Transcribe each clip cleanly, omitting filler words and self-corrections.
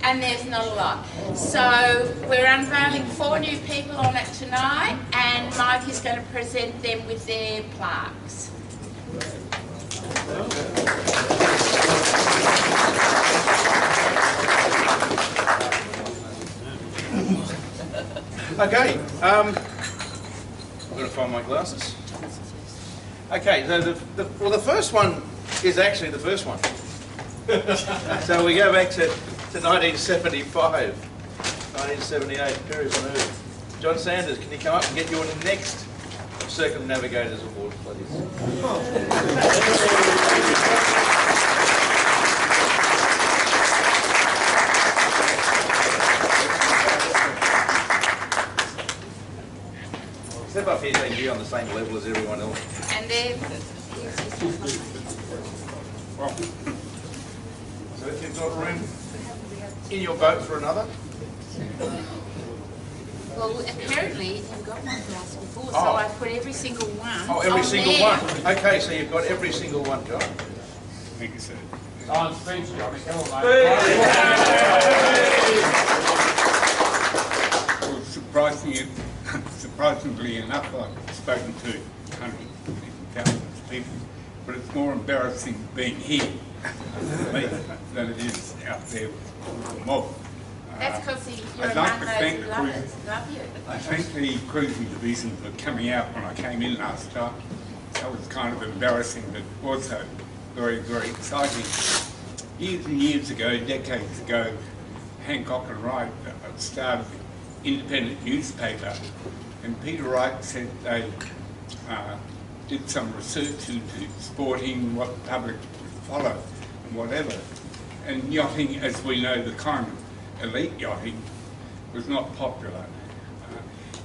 and there's not a lot. So we're unveiling 4 new people on it tonight, and Mike is going to present them with their plaques. Okay, I'm going to find my glasses. Okay, so the first one is actually the first one. So we go back to 1975, 1978, Perie, Banou. John Sanders, can you come up and get your next Circumnavigators Award, please? Step up here so you can be on the same level as everyone else. And then... So if you've got room in your boat for another? Well, apparently you've got one for us before, so I put every single one. Oh, every single one. Okay, so you've got every single one, John. Thank you, sir. On speech, Johnny. Come on, mate. Well, surprisingly enough, I've spoken to hundreds and thousands of people, but it's more embarrassing being here than it is out there with the mob. That's because you're I'd among like to thank those the lovers. Love you. I thank the cruising division for coming out when I came in last time. That was kind of embarrassing, but also very, very exciting. Years and years ago, decades ago, Hancock and Wright started an independent newspaper, and Peter Wright said they did some research into sporting, what the public would follow, and whatever. And yachting, as we know, the kind of elite yachting was not popular.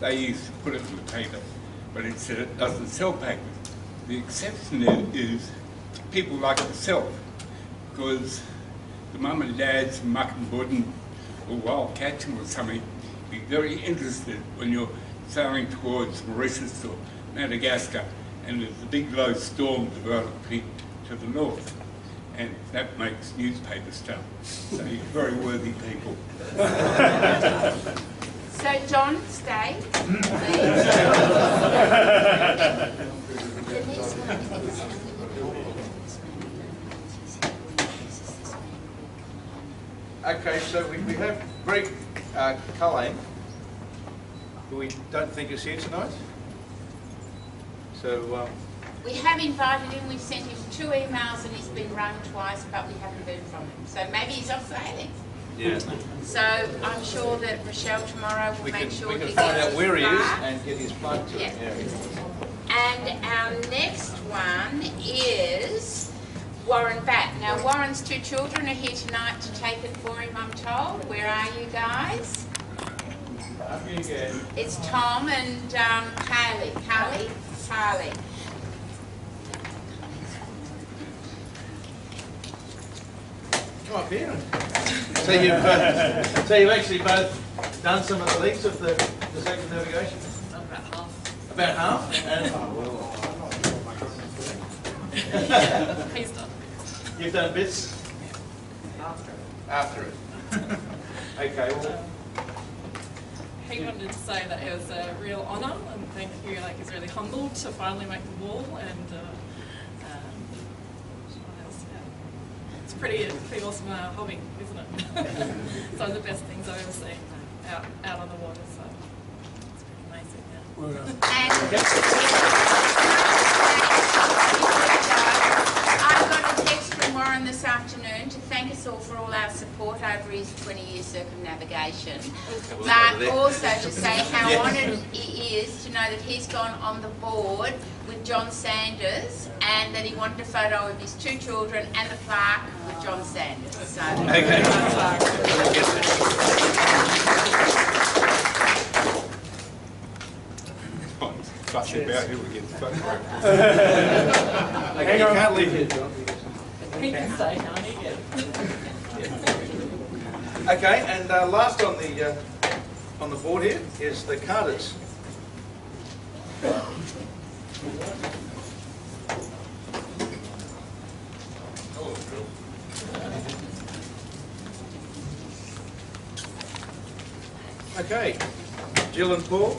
They used to put it in the paper, but it said it doesn't sell papers. The exception is people like myself, because the mum and dads from muck and budding or wild catching or something be very interested when you're sailing towards Mauritius or Madagascar and there's a big low storm developing to the north. And that makes newspaper stuff. So you're very worthy people. So, John, stay. Okay, so we have Greg Cullen, who we don't think is here tonight. So we have invited him, we've sent him 2 emails and he's been rung twice, but we haven't heard from him. So maybe he's off sailing. yeah, So I'm sure that Rochelle tomorrow will make sure we can he find gets out where he his is plaque. and get his plug to it. Yeah. Yeah. And our next one is Warren Batt. Now Warren's 2 children are here tonight to take it for him, I'm told. Where are you guys? It's Tom and Carly. Carly? Come up here. So you've actually both done some of the legs of the circumnavigation? About half. About half? And He's done. you've done bits? After it. Okay, well, He wanted to say that it was a real honour and thank you, like he's really humbled to finally make the wall and what else? Yeah. It's pretty awesome hobby, isn't it? Some of the best things I've ever seen out on the water, so it's pretty amazing. I got a text from Warren this afternoon to thank us all for all our support over his 20-year circumnavigation, but also to say how honoured he is to know that he's gone on the board with John Sanders and that he wanted a photo of his 2 children and the plaque with John Sanders. So, okay. Fussy about who we get photographed. Okay, you can't leave here, John. He can stay, can't he? Yeah. Okay, and last on the board here is the Carters. Okay, Jill and Paul,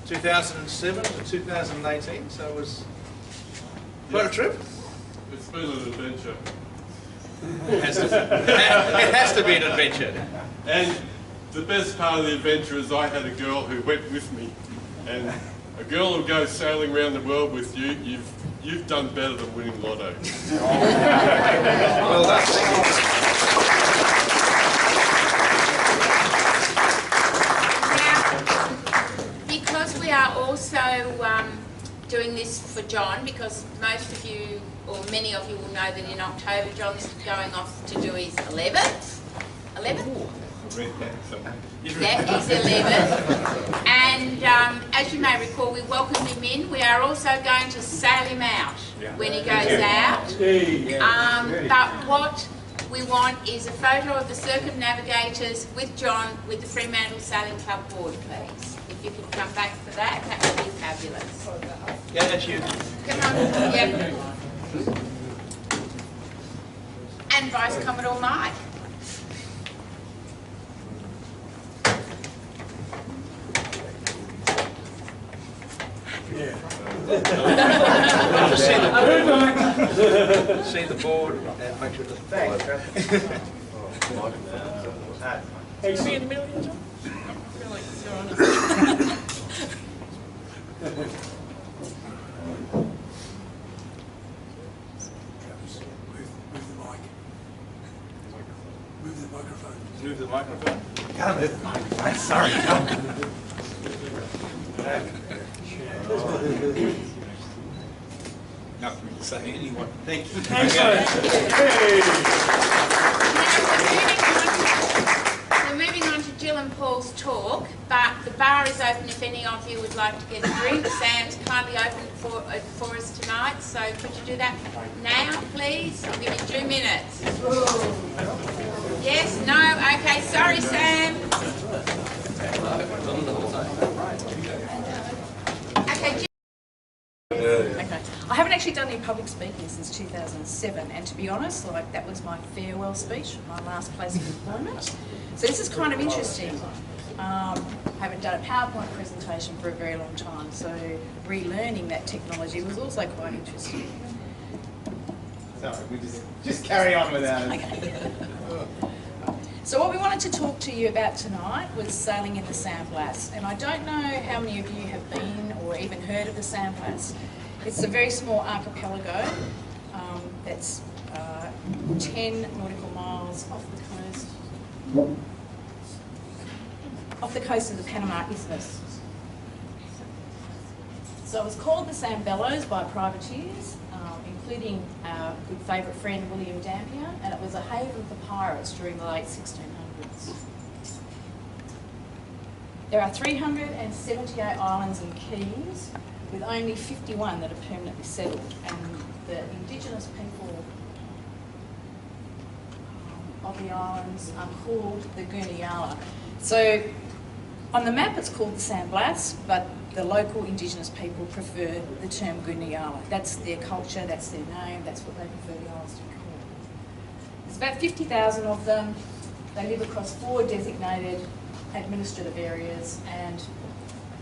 2007 to 2018, so it was quite a trip. It's been an adventure. It has to be an adventure. And the best part of the adventure is I had a girl who went with me. And a girl who goes sailing around the world with you, you've done better than winning lotto. Well done, thank you. Because we are also doing this for John, because most of you, or many of you will know that in October John's going off to do his 11th. 11th? Yeah, he's 11th. And as you may recall, we welcomed him in. We are also going to sail him out when he goes out. But what we want is a photo of the Circumnavigators with John with the Fremantle Sailing Club board, please. If you could come back for that, that would be fabulous. Yeah, that's you. Come on, yep. And Vice Commodore Mike. Just see the board and make sure it doesn't fall over. Should we in the middle here, John? I feel like you're on us. Move the microphone. Gotta move the microphone. Sorry. Nothing to say anyway. Thank you. We're moving on to Jill and Paul's talk, but the bar is open if any of you would like to get a drink. Sam's kindly opened for us tonight, so could you do that now, please? I'll give you 2 minutes. Yes, no, okay, sorry, Sam. Okay, Jill. Okay. I haven't actually done any public speaking since 2007, and to be honest, like that was my farewell speech, my last place of employment. So this is kind of interesting. I haven't done a PowerPoint presentation for a very long time, so relearning that technology was also quite interesting. Sorry, we just carry on without it. Okay. So what we wanted to talk to you about tonight was sailing in the San Blas, and I don't know how many of you have been or even heard of the San Blas. It's a very small archipelago that's 10 nautical miles off the coast of the Panama Isthmus. So it was called the San Bellows by privateers, including our good favourite friend William Dampier, and it was a haven for pirates during the late 1600s. There are 378 islands and keys, with only 51 that are permanently settled, and the indigenous people of the islands are called the Gurneyala. So on the map it's called the San Blas, but the local indigenous people prefer the term Gurneyala. That's their culture, that's their name, that's what they prefer the islands to be called. There's about 50,000 of them. They live across 4 designated administrative areas, and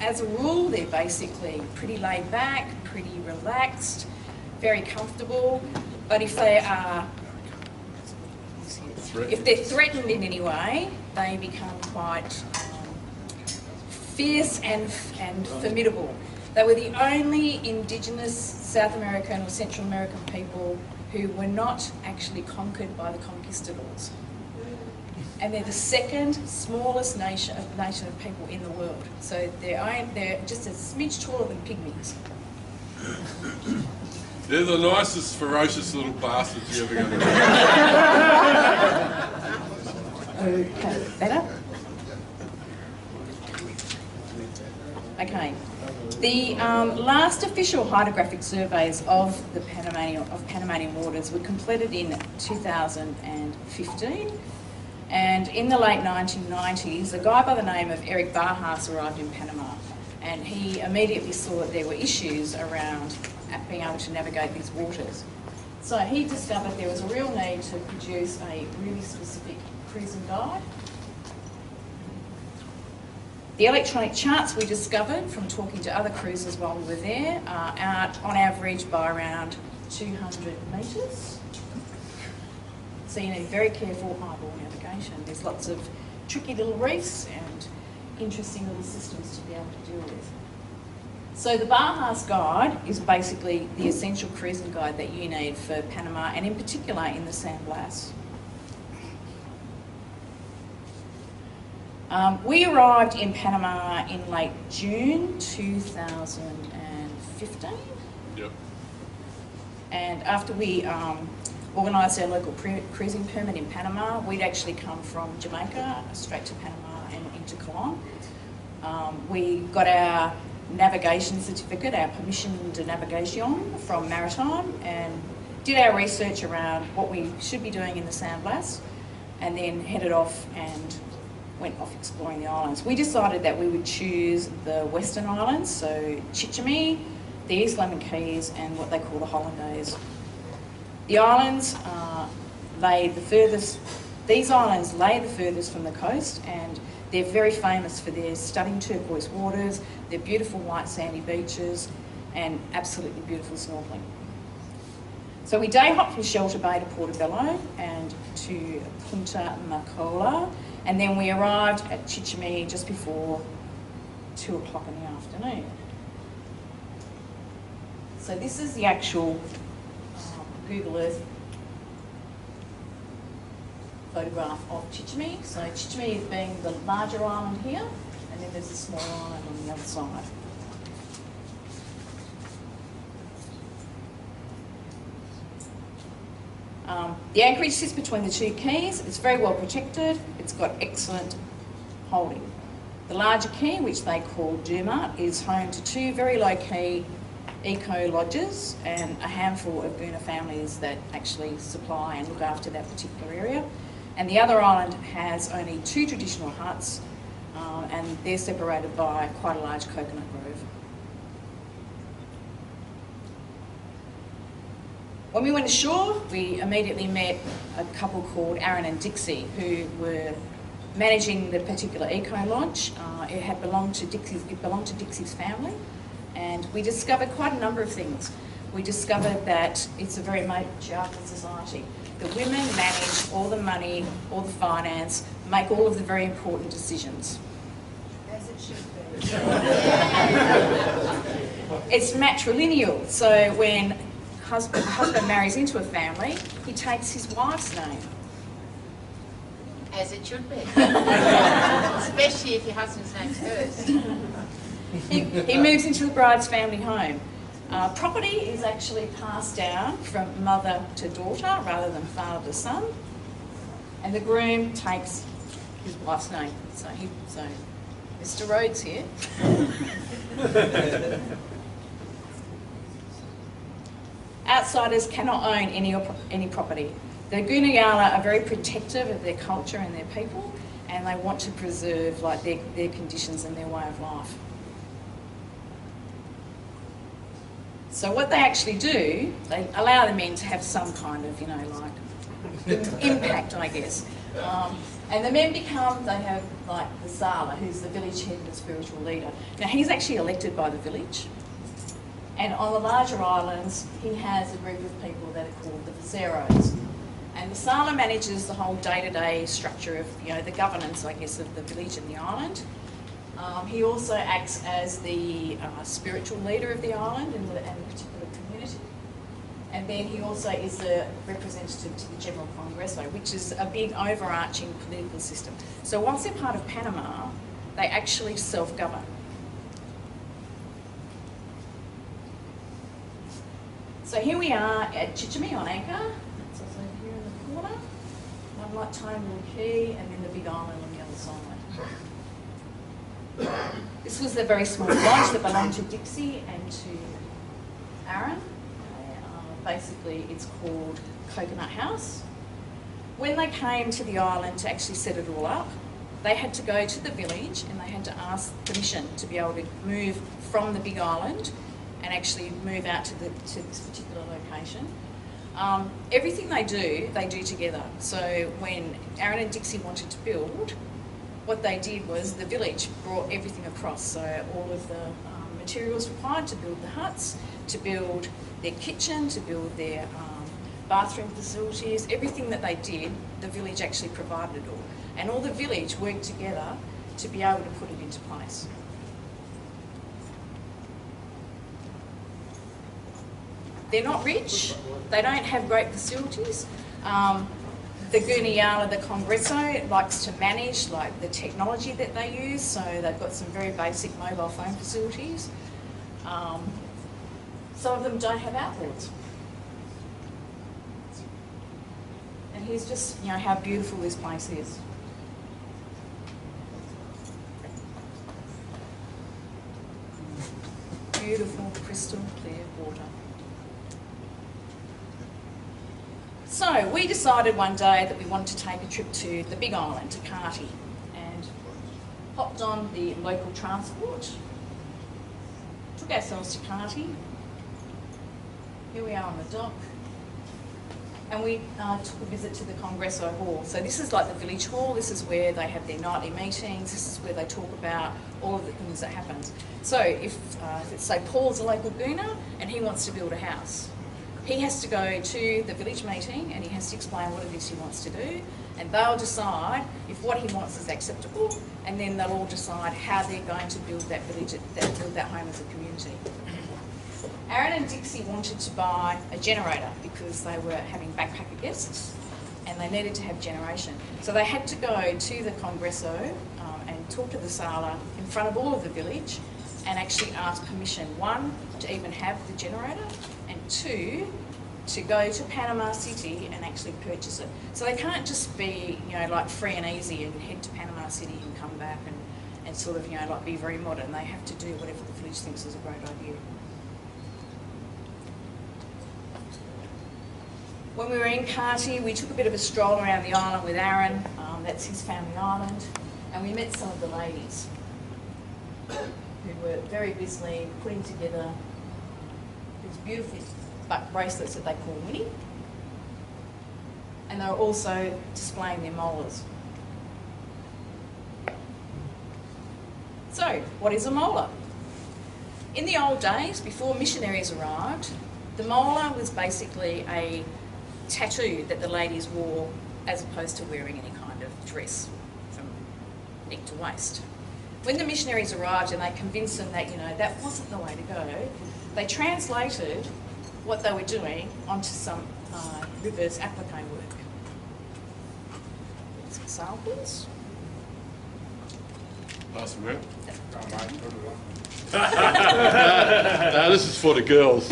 as a rule they're basically pretty laid back, pretty relaxed, very comfortable, but if they are if they're threatened in any way, they become quite fierce and formidable. They were the only indigenous South American or Central American people who were not actually conquered by the conquistadors. And they're the second smallest nation of people in the world. So they're just a smidge taller than pygmies. They're the nicest, ferocious little bastards you're ever going to meet. Okay, better? Okay. The last official hydrographic surveys of the Panamanian waters were completed in 2015. And in the late 1990s, a guy by the name of Eric Barjas arrived in Panama, and he immediately saw that there were issues around being able to navigate these waters. So he discovered there was a real need to produce a really specific cruising guide. The electronic charts we discovered from talking to other cruisers while we were there are out on average by around 200 metres. So you need very careful eyeball navigation. There's lots of tricky little reefs and interesting little systems to be able to deal with. So the Bajas Guide is basically the essential cruising guide that you need for Panama, and in particular in the San Blas. We arrived in Panama in late June 2015. Yep. And after we organised our local cruising permit in Panama, we'd actually come from Jamaica straight to Panama and into Colón. We got our navigation certificate, our permission de navigation from Maritime, and did our research around what we should be doing in the San Blas, and then headed off and went off exploring the islands. We decided that we would choose the Western Islands, so Chichime, the East Lemon Keys, and what they call the Hollandaise. The islands these islands lay the furthest from the coast, and they're very famous for their stunning turquoise waters, their beautiful white sandy beaches, and absolutely beautiful snorkeling. So we day hopped from Shelter Bay to Portobello and to Punta Macola, and then we arrived at Chichime just before 2 o'clock in the afternoon. So this is the actual Google Earth photograph of Chichime. So Chichime is being the larger island here, and then there's a small island on the other side. The anchorage sits between the two keys. It's very well protected. It's got excellent holding. The larger key, which they call Dumart, is home to 2 very low-key eco lodges and a handful of Guna families that actually supply and look after that particular area. And the other island has only 2 traditional huts, and they're separated by quite a large coconut grove. When we went ashore, we immediately met a couple called Aaron and Dixie, who were managing the particular eco lodge. It belonged to Dixie's family, and we discovered quite a number of things. We discovered that it's a very matriarchal society. The women manage all the money, all the finance, make all of the very important decisions. As it should be. It's matrilineal, so when husband marries into a family, he takes his wife's name. As it should be. Especially if your husband's name's first. He moves into the bride's family home. Property is actually passed down from mother to daughter rather than father to son, and the groom takes his wife's name. So Mr. Rhodes here. Outsiders cannot own any property. The Guna are very protective of their culture and their people, and they want to preserve their conditions and their way of life. So what they actually do, they allow the men to have some kind of, impact, I guess. And the men they have like the Zala, who's the village head and the spiritual leader. Now he's actually elected by the village. And on the larger islands, he has a group of people that are called the Viceros. And the Sala manages the whole day-to-day structure of, the governance, I guess, of the village and the island. He also acts as the spiritual leader of the island and the particular community. And then he also is the representative to the General Congreso, which is a big overarching political system. So once they're part of Panama, they actually self-govern. So here we are at Chichime on anchor. It's also here in the corner. One light tiny little key, and then the big island on the other side. This was the very small lodge that belonged to Dixie and to Aaron. Basically, it's called Coconut House. When they came to the island to actually set it all up, they had to go to the village and they had to ask permission to be able to move from the big island and actually move out to this particular location. Everything they do together. So when Aaron and Dixie wanted to build, what they did was the village brought everything across, so all of the materials required to build the huts, to build their kitchen, to build their bathroom facilities, everything that they did, the village actually provided it all. And all the village worked together to be able to put it into place. They're not rich, they don't have great facilities. The Guniala, the Congresso, likes to manage like the technology that they use, so they've got some very basic mobile phone facilities. Some of them don't have outboards. And here's just, you know, how beautiful this place is. Beautiful, crystal clear water. So we decided one day that we wanted to take a trip to the Big Island, to Kati, and hopped on the local transport, took ourselves to Kati. Here we are on the dock, and we took a visit to the Congresso Hall. So this is like the village hall, this is where they have their nightly meetings, this is where they talk about all of the things that happen. So if, let's say Paul's a local gooner and he wants to build a house, he has to go to the village meeting and he has to explain what it is he wants to do, and they'll decide if what he wants is acceptable, and then they'll all decide how they're going to build that village, build that home as a community. Aaron and Dixie wanted to buy a generator because they were having backpacker guests and they needed to have generation. So they had to go to the Congresso and talk to the sailor in front of all of the village and actually ask permission, one, to even have the generator, and two, to go to Panama City and actually purchase it. So they can't just be, you know, like free and easy and head to Panama City and come back and sort of, you know, like be very modern. They have to do whatever the village thinks is a great idea. When we were in Kati, we took a bit of a stroll around the island with Aaron, that's his family island, and we met some of the ladies who were very busily putting together these beautiful bracelets that they call Winnie, and they were also displaying their molars. So, what is a molar? In the old days, before missionaries arrived, the molar was basically a tattoo that the ladies wore as opposed to wearing any kind of dress from neck to waist. When the missionaries arrived and they convinced them that, you know, that wasn't the way to go, they translated what they were doing onto some reverse applique work. Some samples. Pass them around. I might put it on. No, this is for the girls.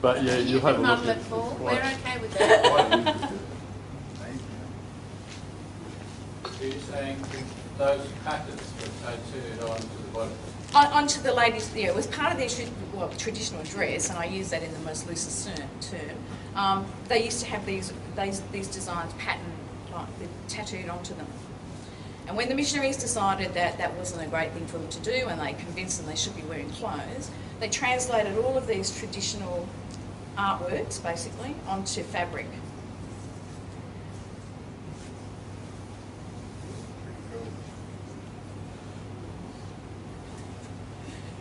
But yeah, You you'll have can a look model it at for. We're what- okay with that. You're saying those patterns were tattooed onto the body? Onto the ladies, yeah, it was part of their traditional dress, and I use that in the most loosest term. They used to have these designs patterned, like tattooed onto them. And when the missionaries decided that that wasn't a great thing for them to do, and they convinced them they should be wearing clothes, they translated all of these traditional artworks, basically, onto fabric.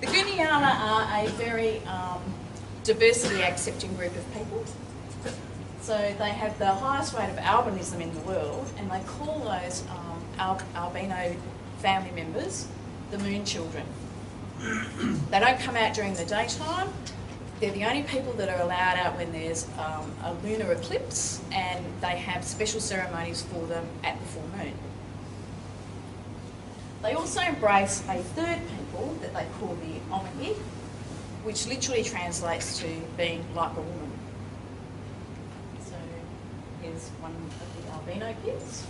The Guniala are a very diversity-accepting group of people. So they have the highest rate of albinism in the world, and they call those albino family members the moon children. They don't come out during the daytime. They're the only people that are allowed out when there's a lunar eclipse, and they have special ceremonies for them at the full moon. They also embrace a third people that they call the Omagid, which literally translates to being like a woman. So here's one of the albino kids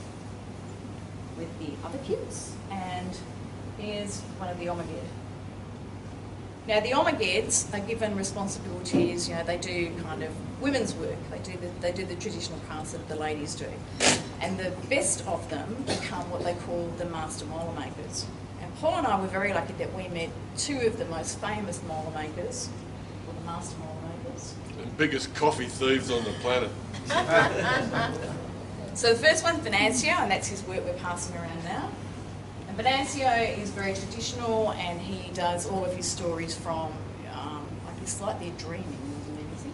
with the other kids, and here's one of the Omagid. Now the Omagids are given responsibilities, you know, they do kind of women's work, they do the traditional crafts that the ladies do. And the best of them become what they call the master molar makers. And Paul and I were very lucky that we met two of the most famous molar makers, or the master molar makers. The biggest coffee thieves on the planet. So the first one's Venancio, and that's his work we're passing around now. And Venancio is very traditional, and he does all of his stories from, like he's slightly dreaming more than anything.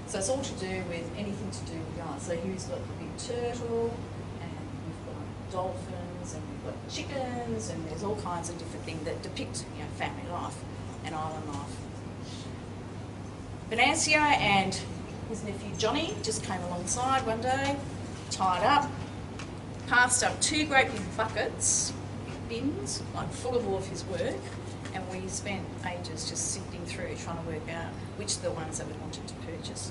So it's all to do with anything to do with yachts. So he's got the big turtle, and we've got dolphins, and we've got chickens, and there's all kinds of different things that depict, you know, family life and island life. Venancio and his nephew Johnny just came alongside one day, tied up, passed up 2 great big buckets, big bins, like full of all of his work, and we spent ages just sifting through trying to work out which are the ones that we wanted to purchase.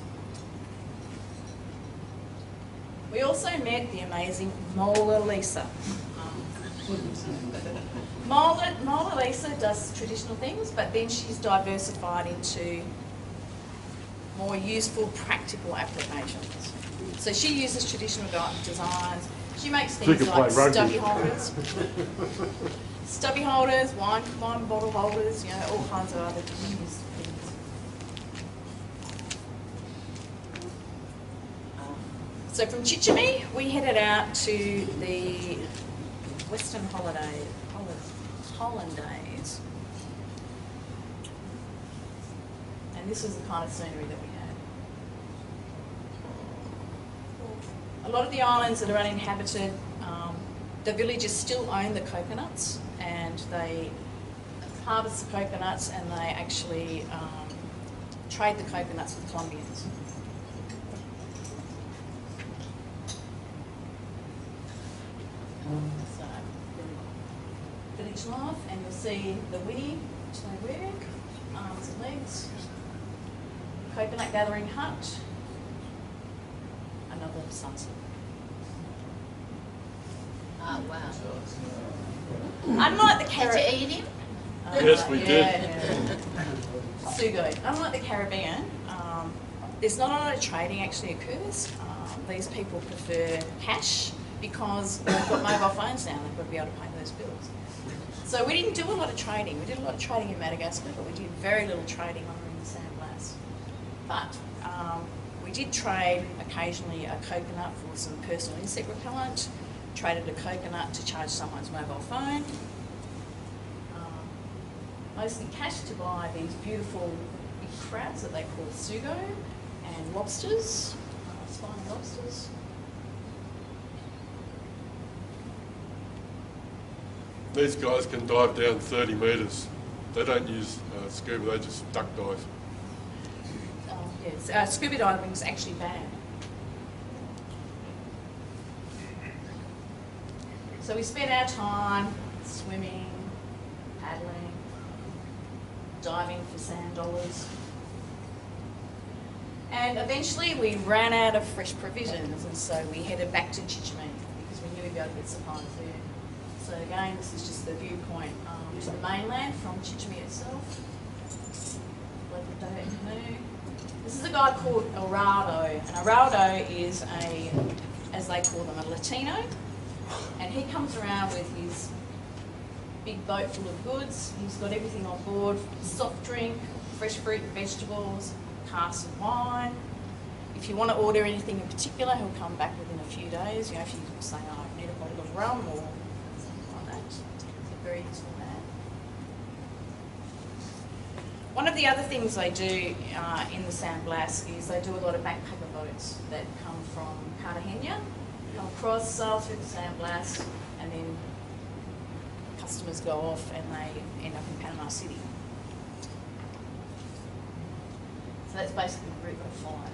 We also met the amazing Molar Lisa. Molar Lisa does traditional things, but then she's diversified into more useful, practical applications. So she uses traditional designs. She makes things like stubby holders, wine bottle holders, you know, all kinds of other things. So from Chichime, we headed out to the Western Hollandaise. And this was the kind of scenery that we had. A lot of the islands that are uninhabited, the villagers still own the coconuts, and they harvest the coconuts, and they actually trade the coconuts with Colombians. So, village life, and you'll see the winnie, which they wear, arms and legs, coconut gathering hut, another sunset. Oh, wow. Unlike the Caribbean. Did you eat him? Yes, we did. Sugo. Unlike the Caribbean, there's not a lot of trading actually occurs. These people prefer cash because they've got mobile phones now, they've got to be able to pay those bills. So we didn't do a lot of trading. We did a lot of trading in Madagascar, but we did very little trading on the San Blas. But we did trade occasionally a coconut for some personal insect repellent, traded a coconut to charge someone's mobile phone. Mostly cash to buy these beautiful big crabs that they call sugo, and lobsters, spiny lobsters. These guys can dive down 30 metres. They don't use scuba, they just duck dive. Yes, scuba diving is actually banned. So we spent our time swimming, paddling, diving for sand dollars. And eventually we ran out of fresh provisions, and so we headed back to Chichime because we knew we'd be able to get supplies there. So again, this is just the viewpoint to the mainland from Chichime itself. Local day canoe. This is a guy called Arado, and Arado is a, as they call them, a Latino, and he comes around with his big boat full of goods. He's got everything on board: soft drink, fresh fruit and vegetables, casks of wine. If you want to order anything in particular, he'll come back within a few days. You know, if you say, "Oh, I need a bottle of rum," or something like that. He's a very useful man. One of the other things they do in the San Blas is they do a lot of backpacker boats that come from Cartagena, come across, sail through the San Blas, and then customers go off and they end up in Panama City. So that's basically the route they follow.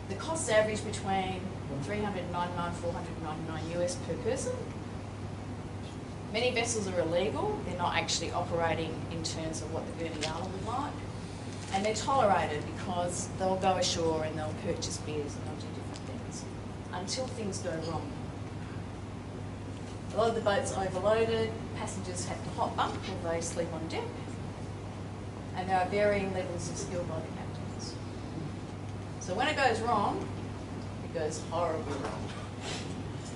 The costs average between $399, $499 US per person. Many vessels are illegal. They're not actually operating in terms of what the Gurniala would like. And they're tolerated because they'll go ashore and they'll purchase beers and they'll do different things until things go wrong. A lot of the boats are overloaded, passengers have to hot bunk or they sleep on deck, and there are varying levels of skill by the captains. So when it goes wrong, it goes horribly wrong.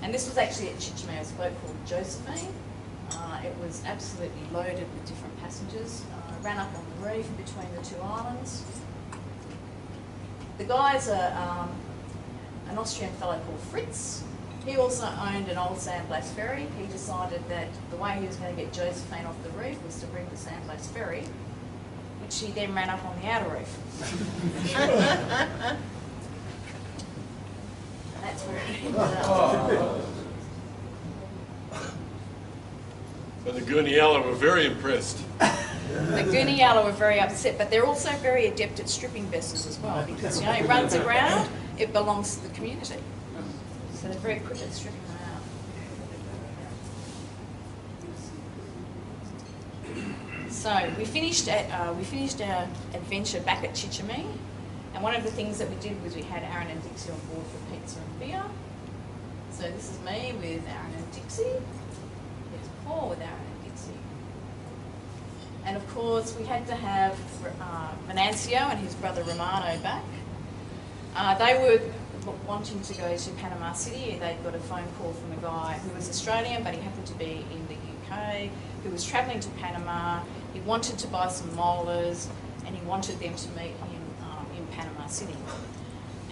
And this was actually at Chichime, a boat called Josephine. It was absolutely loaded with different passengers. Ran up on the reef between the two islands. The guys are an Austrian fellow called Fritz, He also owned an old sandblast ferry. He decided that the way he was going to get Josephine off the reef was to bring the sandblast ferry, which he then ran up on the outer reef. And that's where it ended up. But the Gurniala were very impressed. The Gurniala were very upset, but they're also very adept at stripping vessels as well, because, you know, it runs aground, it belongs to the community. So they're very quick at stripping them out. So we finished our adventure back at Chichimee, and one of the things that we did was we had Aaron and Dixie on board for pizza and beer. So this is me with Aaron and Dixie. There's Paul with Aaron and Dixie. And of course we had to have Venancio and his brother Romano back. They were wanting to go to Panama City. They'd got a phone call from a guy who was Australian, but he happened to be in the UK, who was travelling to Panama. He wanted to buy some molars, and he wanted them to meet him in Panama City.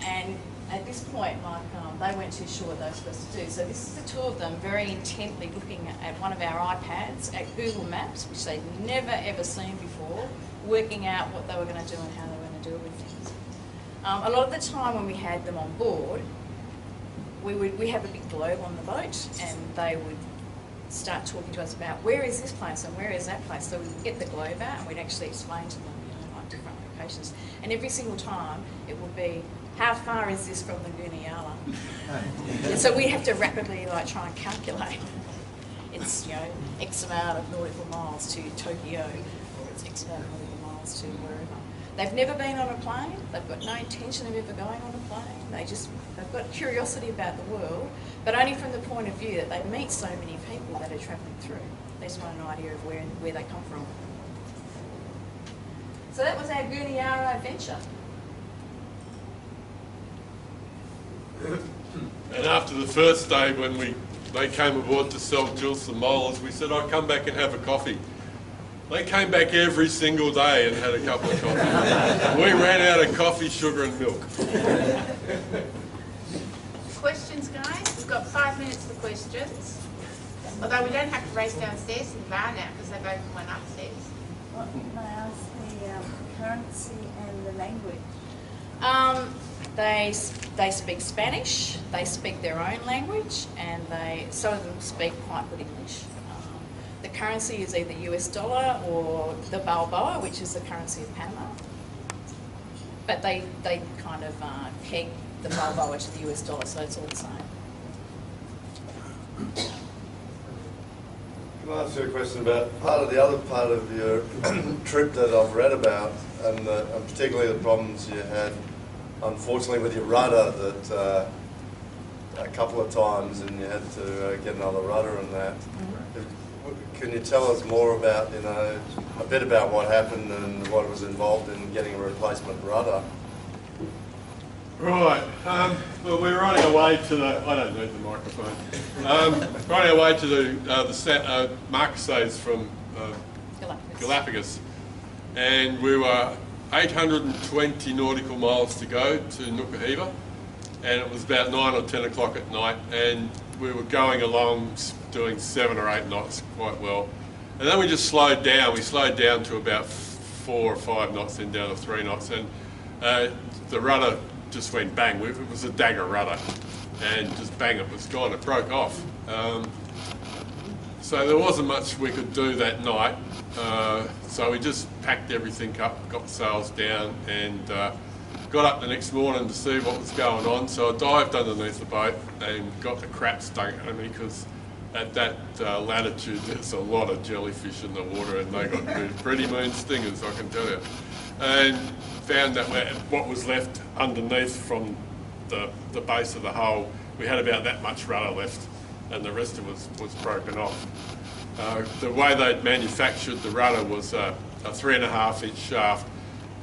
And at this point, like, they weren't too sure what they were supposed to do. So this is the two of them very intently looking at one of our iPads, at Google Maps, which they'd never ever seen before, working out what they were going to do and how they were going to deal with things. A lot of the time when we had them on board, we have a big globe on the boat, and they would start talking to us about where is this place and where is that place. So we'd get the globe out and we'd actually explain to them, you know, like different locations. And every single time it would be, how far is this from the Gurniala? And so we have to rapidly like try and calculate. It's, you know, X amount of nautical miles to Tokyo, or it's X amount of nautical miles to wherever. They've never been on a plane. They've got no intention of ever going on a plane. They've got curiosity about the world, but only from the point of view that they meet so many people that are travelling through. They just want an idea of where they come from. So that was our Gurniala adventure. And after the first day, when they came aboard to sell Jules some molars, we said, I'll come back and have a coffee. They came back every single day and had a couple of coffees. We ran out of coffee, sugar and milk. Questions, guys? We've got 5 minutes for questions. Although we don't have to race downstairs to the bar now because they've opened one upstairs. What can I ask the currency and the language? They speak Spanish, they speak their own language, and some of them speak quite good English. The currency is either US dollar or the Balboa, which is the currency of Panama. But they kind of peg the Balboa to the US dollar, so it's all the same. Can I ask you a question about the other part of your trip that I've read about, and particularly the problems you had, unfortunately, with your rudder, that a couple of times, and you had to get another rudder and that. Can you tell us more about, you know, a bit about what happened and what was involved in getting a replacement rudder? Right. Well, we're running away to the. I don't need the microphone. Running away to the Marquesas from Galapagos, and we were 820 nautical miles to go to Nuka Hiva, and it was about 9 or 10 o'clock at night, and we were going along doing 7 or 8 knots quite well, and then we just slowed down. We slowed down to about 4 or 5 knots, then down to 3 knots, and the rudder just went bang. It was a dagger rudder, and just bang, it was gone. It broke off. So there wasn't much we could do that night. So we just packed everything up, got the sails down, and got up the next morning to see what was going on. So I dived underneath the boat and got the crap stuck out of me, because at that latitude there's a lot of jellyfish in the water, and they got pretty mean stingers, I can tell you. And found that what was left underneath from the base of the hull, we had about that much rudder left, and the rest of it was broken off. The way they'd manufactured the rudder was a 3.5 inch shaft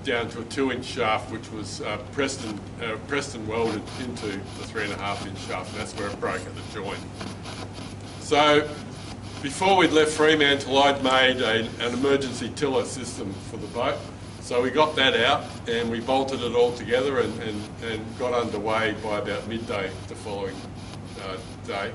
down to a 2 inch shaft, which was Preston welded into the 3.5 inch shaft, and that's where it broke at the joint. So before we'd left Fremantle, I'd made an emergency tiller system for the boat. So we got that out and we bolted it all together and got underway by about midday the following day.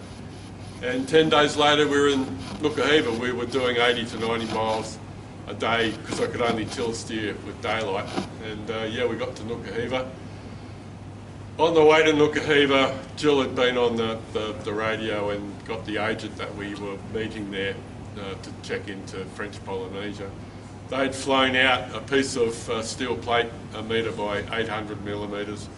And 10 days later we were in Nuka Hiva. We were doing 80 to 90 miles a day because I could only till steer with daylight. And yeah, we got to Nuka Hiva. On the way to Nuka Hiva, Jill had been on the radio and got the agent that we were meeting there to check into French Polynesia. They'd flown out a piece of steel plate, 1 metre by 800 millimetres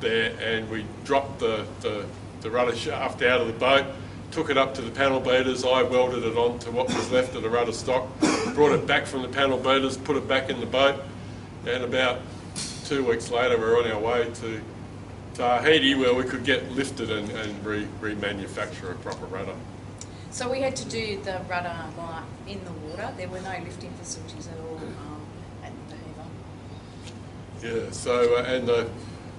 there, and we dropped the rudder shaft out of the boat, took it up to the panel beaters. I welded it onto what was left of the rudder stock, brought it back from the panel beaters, put it back in the boat, and about 2 weeks later we were on our way to Tahiti, where we could get lifted and remanufacture a proper rudder. So we had to do the rudder in the water. There were no lifting facilities at all at Nuka Hiva. Yeah, so and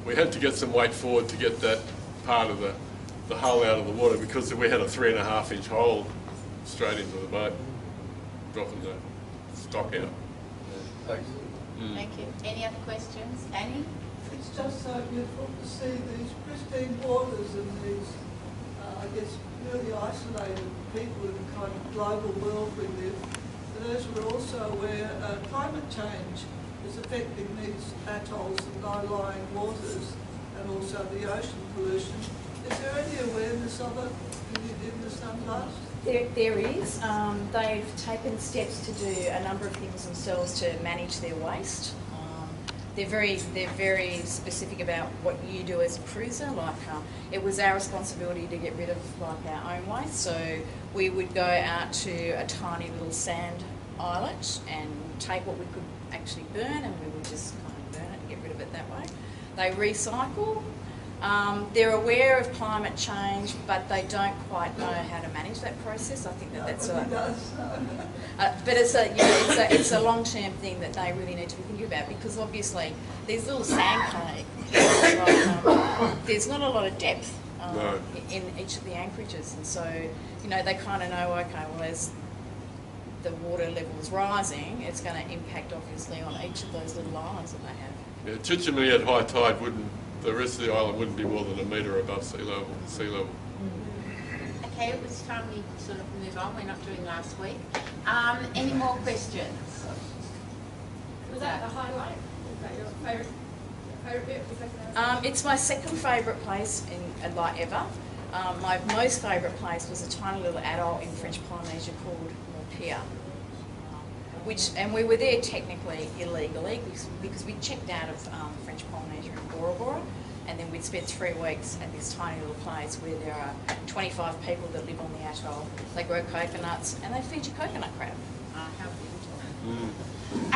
we had to get some weight forward to get that part of the hull out of the water, because we had a 3.5 inch hole straight into the boat, dropping the stock out. Thanks. Thank you. Any other questions? Annie? It's just so beautiful to see these pristine waters and these, I guess, really isolated people in the kind of global world we live. But as we're also aware, climate change is affecting these atolls and low-lying waters, and also the ocean pollution. Is there any awareness of it in the Sunblast? There is. They've taken steps to do a number of things themselves to manage their waste. They're very specific about what you do as a cruiser. Like it was our responsibility to get rid of like our own waste. So we would go out to a tiny little sand islet and take what we could actually burn, and we would just kind of burn it and get rid of it that way. They recycle. They're aware of climate change, but they don't quite know how to manage that process. I think that's but it's a long-term thing that they really need to be thinking about, because obviously these little sand caves, like, there's not a lot of depth in each of the anchorages, and so they kind of know, okay, well, as the water level is rising, it's going to impact obviously on each of those little islands that they have. Yeah, Chichimee at high tide the rest of the island wouldn't be more than 1 metre above sea level. Okay, it's time we sort of move on. We're not doing last week. Any more questions? Was that the highlight? Was that your favourite bit? It's my second favourite place in like ever. My most favourite place was a tiny little atoll in French Polynesia called Molar, and we were there technically illegally because we checked out of French Polynesia in Bora Bora, and then we'd spent 3 weeks at this tiny little place where there are 25 people that live on the atoll. They grow coconuts and they feed you coconut crab. How beautiful.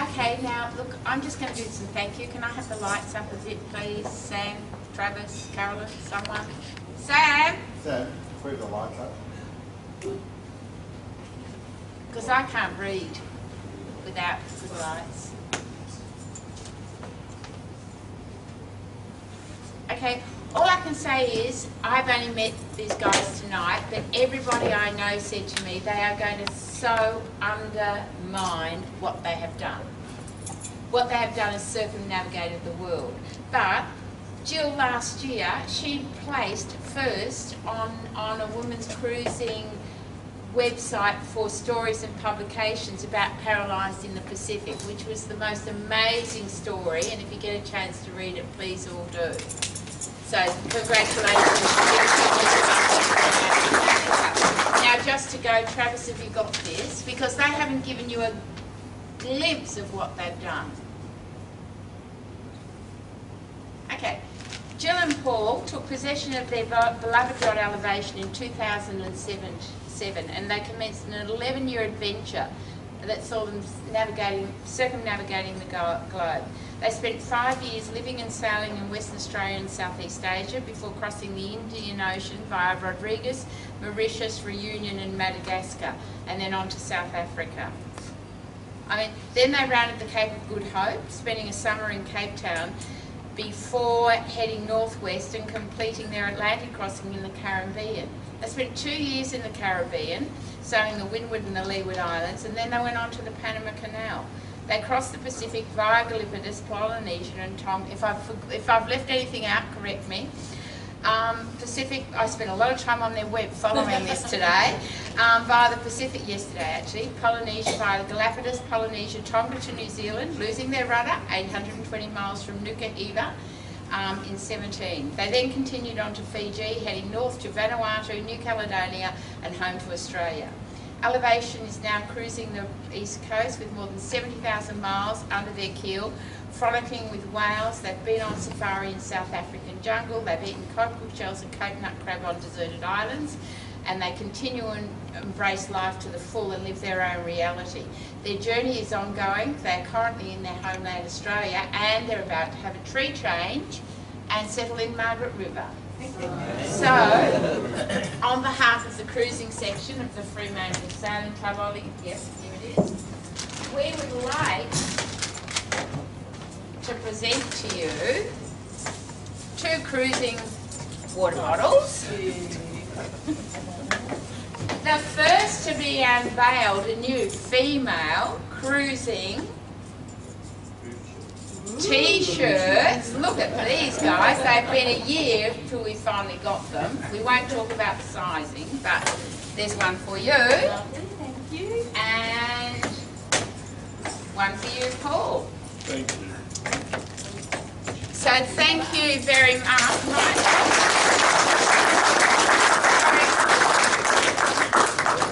Okay, now look, I'm just going to do some thank you. Can I have the lights up a bit, please? Sam, Travis, Carolyn, someone? Sam, put the lights up. because I can't read without the lights. Okay, all I can say is I've only met these guys tonight, but everybody I know said to me they are going to so undermine what they have done. What they have done is circumnavigated the world. But Jill last year, she placed first on a women's cruising website for stories and publications about paralysed in the Pacific, which was the most amazing story, and if you get a chance to read it, please all do. So congratulations. Now just to go, Travis, have you got this? Because they haven't given you a glimpse of what they've done. Okay. Jill and Paul took possession of their beloved yacht Elevation in 2007, and they commenced an 11-year adventure that saw them circumnavigating the globe. They spent 5 years living and sailing in Western Australia and Southeast Asia before crossing the Indian Ocean via Rodrigues, Mauritius, Reunion and Madagascar, and then on to South Africa. Then they rounded the Cape of Good Hope, spending a summer in Cape Town before heading northwest and completing their Atlantic crossing in the Caribbean. They spent 2 years in the Caribbean, sailing the Windward and the Leeward Islands, and then they went on to the Panama Canal. They crossed the Pacific via Galapagos, Polynesia and Tonga. If I've left anything out, correct me. Pacific, I spent a lot of time on their web following this today, via the Pacific yesterday actually, Polynesia via the Galapagos, Polynesia, Tonga to New Zealand, losing their rudder, 820 miles from Nuka Hiva in 17. They then continued on to Fiji, heading north to Vanuatu, New Caledonia and home to Australia. Elevation is now cruising the east coast with more than 70,000 miles under their keel, frolicking with whales. They've been on safari in South African jungle, they've eaten cockle shells and coconut crab on deserted islands, and they continue and embrace life to the full and live their own reality. Their journey is ongoing. They're currently in their homeland Australia, and they're about to have a tree change and settle in Margaret River. So, on behalf of the cruising section of the Fremantle Sailing Club, yes, here it is, we would like to present to you 2 cruising water models. The first to be unveiled, a new female cruising T-shirts. Look at these guys. They've been a year till we finally got them. We won't talk about the sizing, but there's one for you. Lovely, thank you. And one for you, Paul. Thank you. So thank you very much.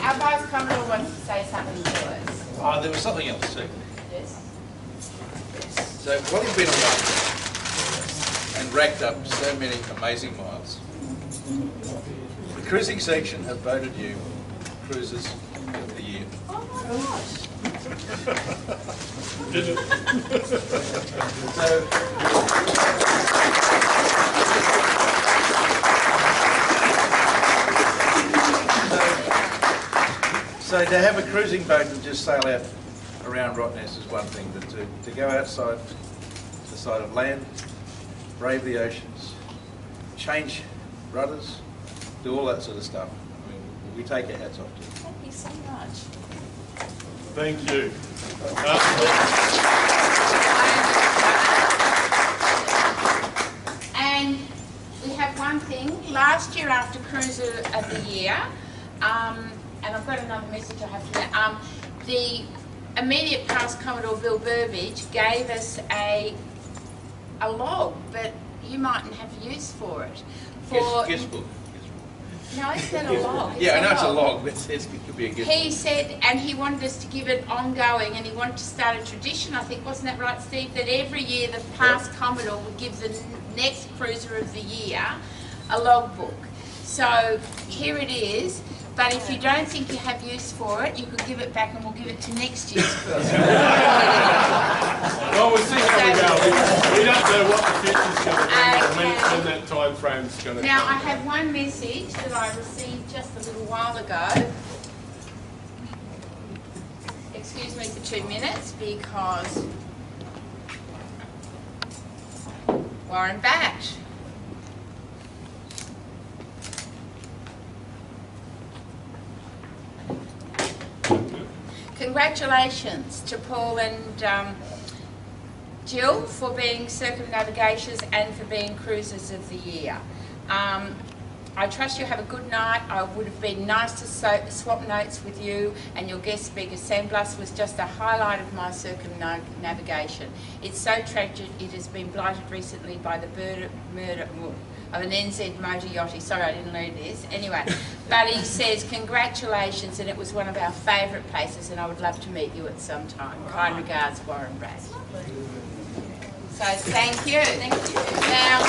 Our Vice Commodore wants to say something to us. Oh, there was something else too. Yes. So while you've been away and racked up so many amazing miles, the cruising section have voted you Cruisers of the Year. Oh my gosh. Did it? So to have a cruising boat and just sail out around Rottnest is one thing, but to go outside the side of land, brave the oceans, change rudders, do all that sort of stuff. I mean, we take our hats off to you. Thank you so much. Thank you. And we have one thing. Last year after Cruiser of the Year, and I've got another message I have to the immediate past Commodore Bill Burbage gave us a log, but you mightn't have use for it. Guest book. No, it's not a log. Yeah, I know it's a log, but it could be a gift. He said, and he wanted us to give it ongoing, and he wanted to start a tradition, I think, wasn't that right, Steve? That every year the past Commodore would give the next Cruiser of the Year a logbook. So here it is, but if you don't think you have use for it, you could give it back and we'll give it to next year's Cruiser. Well, we'll see how we go. We don't know what the future's going to bring when that time frame's going to Now, come. I have one message that I received just a little while ago. Excuse me for 2 minutes, because Warren Batt. Congratulations to Paul and Jill for being Circumnavigators and for being Cruisers of the Year. I trust you have a good night. I would have been nice to swap notes with you and your guest speaker. Blas was just a highlight of my circumnavigation. It's so tragic. It has been blighted recently by the murder of an NZ motor yachty. Sorry, I didn't read this. Anyway, but he says congratulations, and it was one of our favourite places, and I would love to meet you at some time. Kind regards, Warren Batt. So thank you. Thank you. Now,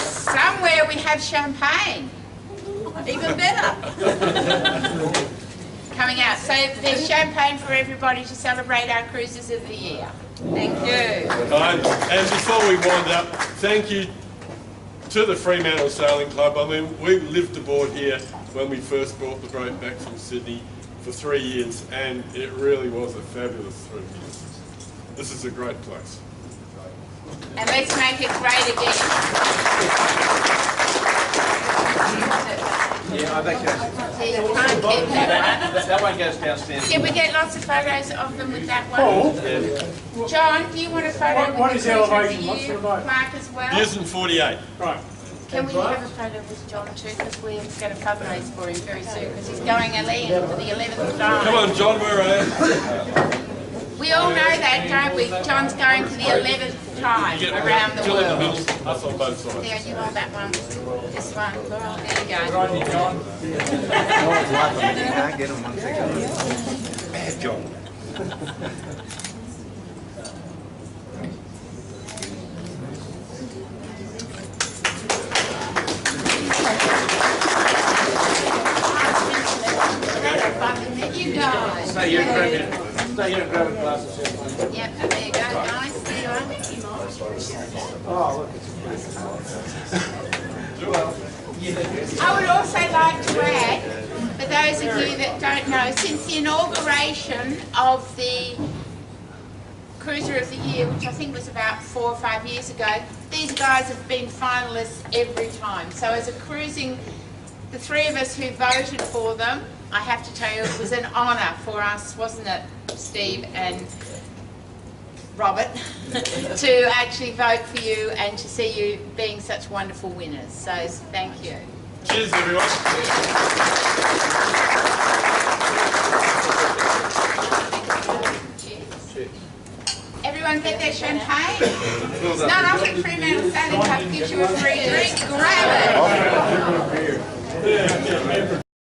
somewhere we have champagne. Even better. Coming out. So there's champagne for everybody to celebrate our Cruisers of the Year. Thank you. And before we wind up, thank you to the Fremantle Sailing Club. I mean, we lived aboard here when we first brought the boat back from Sydney for 3 years, and it really was a fabulous 3 years. This is a great place. And let's make it great again. Yeah, I think Yeah, you can't keep that that one goes downstairs. Can we get lots of photos of them with that one? John, do you want a photo What with is the Cruiser of the elevation? What's Year the boat? plaque as well? Years and 48. Right. Can we have a photo with John too, because we're going to fundraise for him very soon, because he's going a land for the 11th time. Come on, John, where are you? We all know that, don't we? John's going for the 11th time around the Kill in the world. middle. That's on both sides. There, you hold that one. This one. There you go. No one's laughing when you can't get them one second. Bad John. You guys. Stay here and grab it. Stay here and grab it, glasses. Yep, there you go, guys. There you are. Oh, look. I would also like to add, for those of you that don't know, since the inauguration of the Cruiser of the Year, which I think was about 4 or 5 years ago, these guys have been finalists every time. So as a cruising, the three of us who voted for them, I have to tell you, it was an honour for us, wasn't it, Steve and Robert, to actually vote for you and to see you being such wonderful winners. So thank you. Cheers, everyone. Cheers. Everyone get their champagne? It's not often Fremantle Sailing Club gives you a free drink. Grab it.